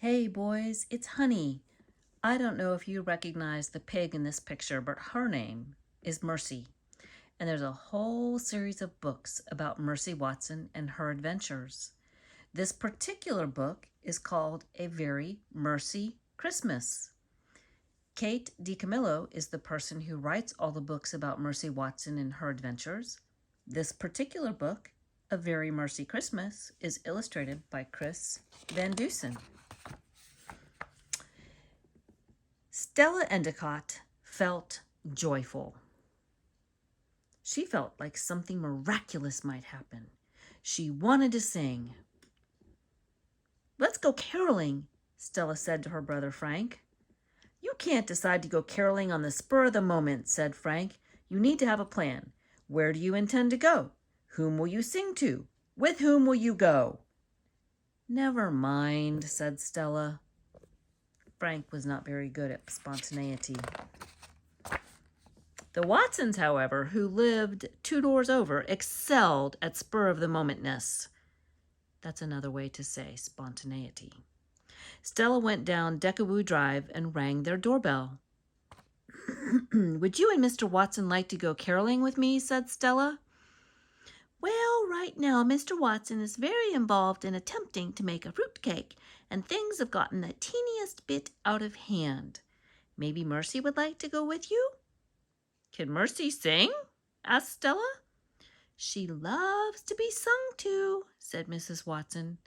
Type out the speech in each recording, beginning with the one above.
Hey boys, it's Honey. I don't know if you recognize the pig in this picture, but her name is Mercy. And there's a whole series of books about Mercy Watson and her adventures. This particular book is called A Very Mercy Christmas. Kate DiCamillo is the person who writes all the books about Mercy Watson and her adventures. This particular book, A Very Mercy Christmas, is illustrated by Chris Van Dusen. Stella Endicott felt joyful. She felt like something miraculous might happen. She wanted to sing. "Let's go caroling," Stella said to her brother Frank. "You can't decide to go caroling on the spur of the moment," said Frank. "You need to have a plan. Where do you intend to go? Whom will you sing to? With whom will you go?" "Never mind," said Stella. Frank was not very good at spontaneity. The Watsons, however, who lived 2 doors over, excelled at spur-of-the-momentness. That's another way to say spontaneity. Stella went down Deckawoo Drive and rang their doorbell. "Would you and Mr. Watson like to go caroling with me?" said Stella. "Well, right now Mr. Watson is very involved in attempting to make a fruit cake, and things have gotten the teeniest bit out of hand. Maybe Mercy would like to go with you?" "Can Mercy sing?" asked Stella. "She loves to be sung to," said Mrs. Watson.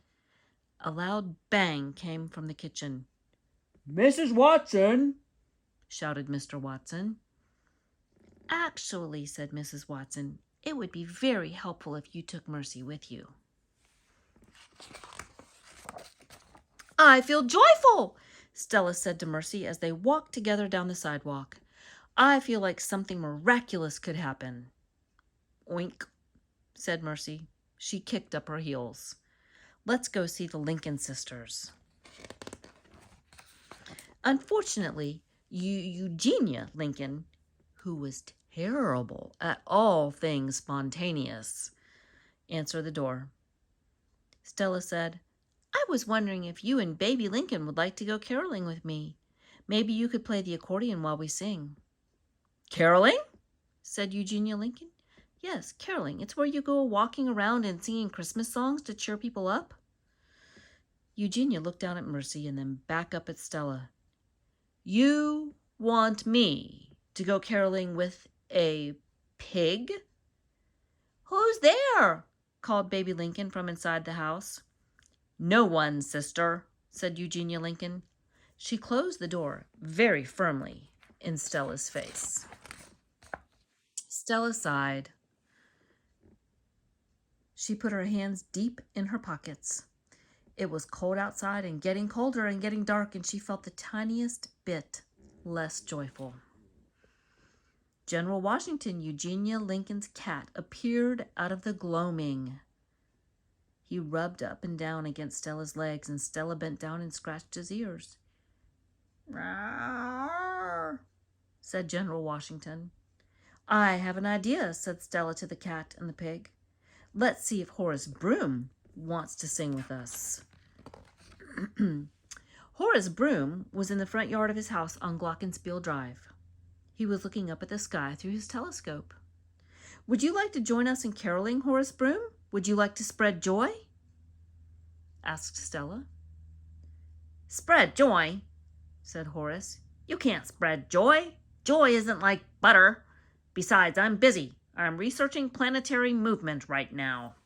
A loud bang came from the kitchen. "Mrs. Watson!" shouted Mr. Watson. "Actually," said Mrs. Watson, "it would be very helpful if you took Mercy with you." "I feel joyful," Stella said to Mercy as they walked together down the sidewalk. "I feel like something miraculous could happen." "Oink," said Mercy. She kicked up her heels. "Let's go see the Lincoln sisters." Unfortunately, Eugenia Lincoln, who was terrible at all things spontaneous, answered the door. Stella said, "I was wondering if you and baby Lincoln would like to go caroling with me. Maybe you could play the accordion while we sing." "Caroling?" said Eugenia Lincoln. "Yes, caroling. It's where you go walking around and singing Christmas songs to cheer people up." Eugenia looked down at Mercy and then back up at Stella. "You want me to go caroling with a pig?" "Who's there?" called baby Lincoln from inside the house. "No one, sister," said Eugenia Lincoln. She closed the door very firmly in Stella's face. Stella sighed. She put her hands deep in her pockets. It was cold outside and getting colder and getting dark, and she felt the tiniest bit less joyful. General Washington, Eugenia Lincoln's cat, appeared out of the gloaming. He rubbed up and down against Stella's legs, and Stella bent down and scratched his ears. "Rawr," said General Washington. "I have an idea," said Stella to the cat and the pig. "Let's see if Horace Broom wants to sing with us." Horace Broom was in the front yard of his house on Glockenspiel Drive. He was looking up at the sky through his telescope. "Would you like to join us in caroling, Horace Broom? Would you like to spread joy?" asked Stella. "Spread joy?" said Horace. "You can't spread joy. Joy isn't like butter. Besides, I'm busy. I'm researching planetary movement right now."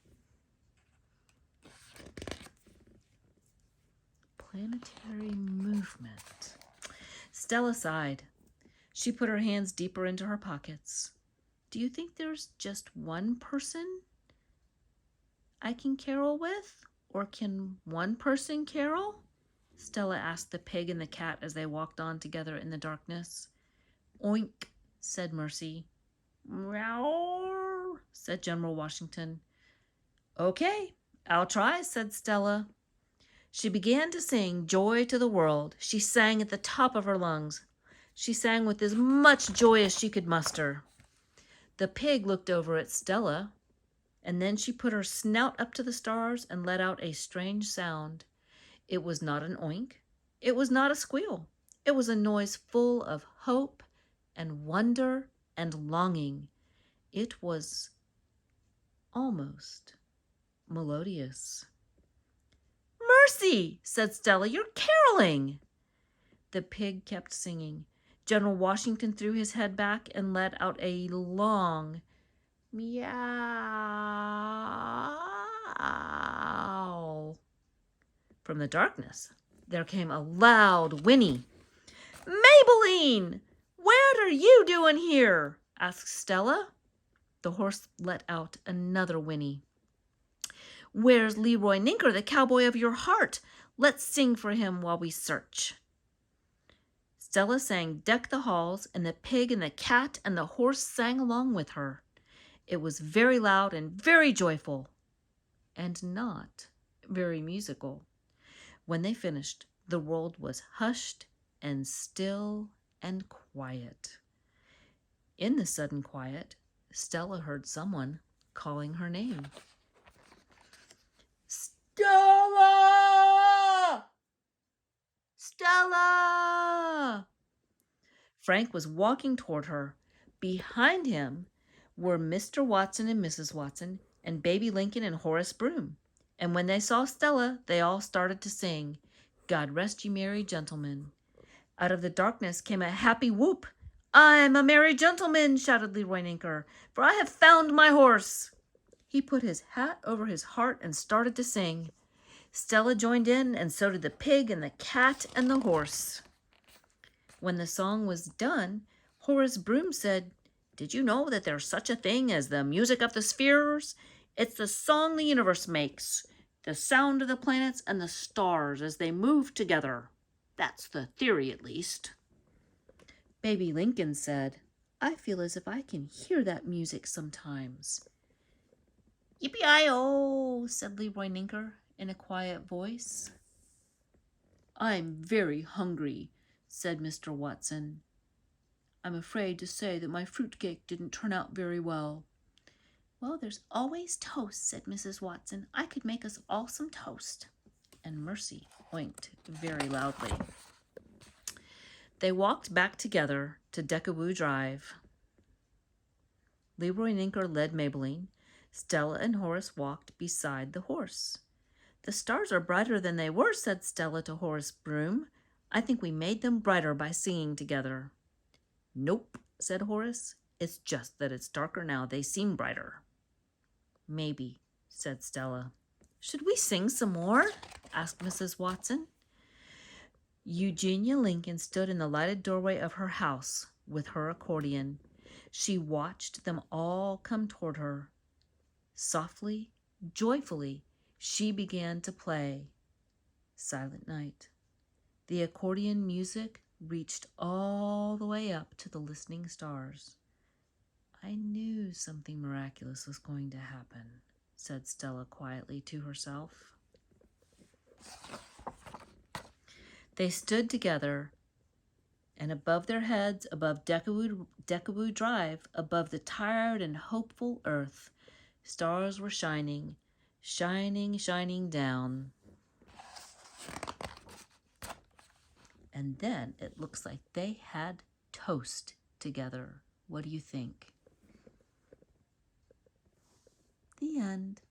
Planetary movement. Stella sighed. She put her hands deeper into her pockets. "Do you think there's just one person I can carol with? Or can one person carol?" Stella asked the pig and the cat as they walked on together in the darkness. "Oink," said Mercy. "Meow," said General Washington. "Okay, I'll try," said Stella. She began to sing Joy to the World. She sang at the top of her lungs. She sang with as much joy as she could muster. The pig looked over at Stella, and then she put her snout up to the stars and let out a strange sound. It was not an oink. It was not a squeal. It was a noise full of hope and wonder and longing. It was almost melodious. "Mercy," said Stella, "you're caroling." The pig kept singing. General Washington threw his head back and let out a long meow. From the darkness, there came a loud whinny. "Maybelline, what are you doing here?" asked Stella. The horse let out another whinny. "Where's Leroy Ninker, the cowboy of your heart? Let's sing for him while we search." Stella sang "Deck the Halls," and the pig and the cat and the horse sang along with her. It was very loud and very joyful, and not very musical. When they finished, the world was hushed and still and quiet. In the sudden quiet, Stella heard someone calling her name. "Stella! Stella!" Frank was walking toward her. Behind him were Mr. Watson and Mrs. Watson and Baby Lincoln and Horace Broom. And when they saw Stella, they all started to sing, "God rest ye merry gentlemen." Out of the darkness came a happy whoop. "I'm a merry gentleman," shouted Leroy Ninker, "for I have found my horse." He put his hat over his heart and started to sing. Stella joined in, and so did the pig and the cat and the horse. When the song was done, Horace Broom said, "Did you know that there's such a thing as the music of the spheres? It's the song the universe makes, the sound of the planets and the stars as they move together. That's the theory, at least." Baby Lincoln said, "I feel as if I can hear that music sometimes." "Yippee-i-oh," said Leroy Ninker in a quiet voice. "I'm very hungry," said Mr. Watson. "I'm afraid to say that my fruitcake didn't turn out very well." "Well, there's always toast," said Mrs. Watson. "I could make us all some toast." And Mercy winked very loudly. They walked back together to Deckawoo Drive. Leroy Ninker led Maybelline. Stella and Horace walked beside the horse. "The stars are brighter than they were," said Stella to Horace Broom. "I think we made them brighter by singing together." "Nope," said Horace. "It's just that it's darker now. They seem brighter." "Maybe," said Stella. "Should we sing some more?" asked Mrs. Watson. Eugenia Lincoln stood in the lighted doorway of her house with her accordion. She watched them all come toward her. Softly, joyfully, she began to play Silent Night. The accordion music reached all the way up to the listening stars. "I knew something miraculous was going to happen," said Stella quietly to herself. They stood together, and above their heads, above Deckawoo Drive, above the tired and hopeful earth, stars were shining, shining, shining down. And then it looks like they had toast together. What do you think? The end.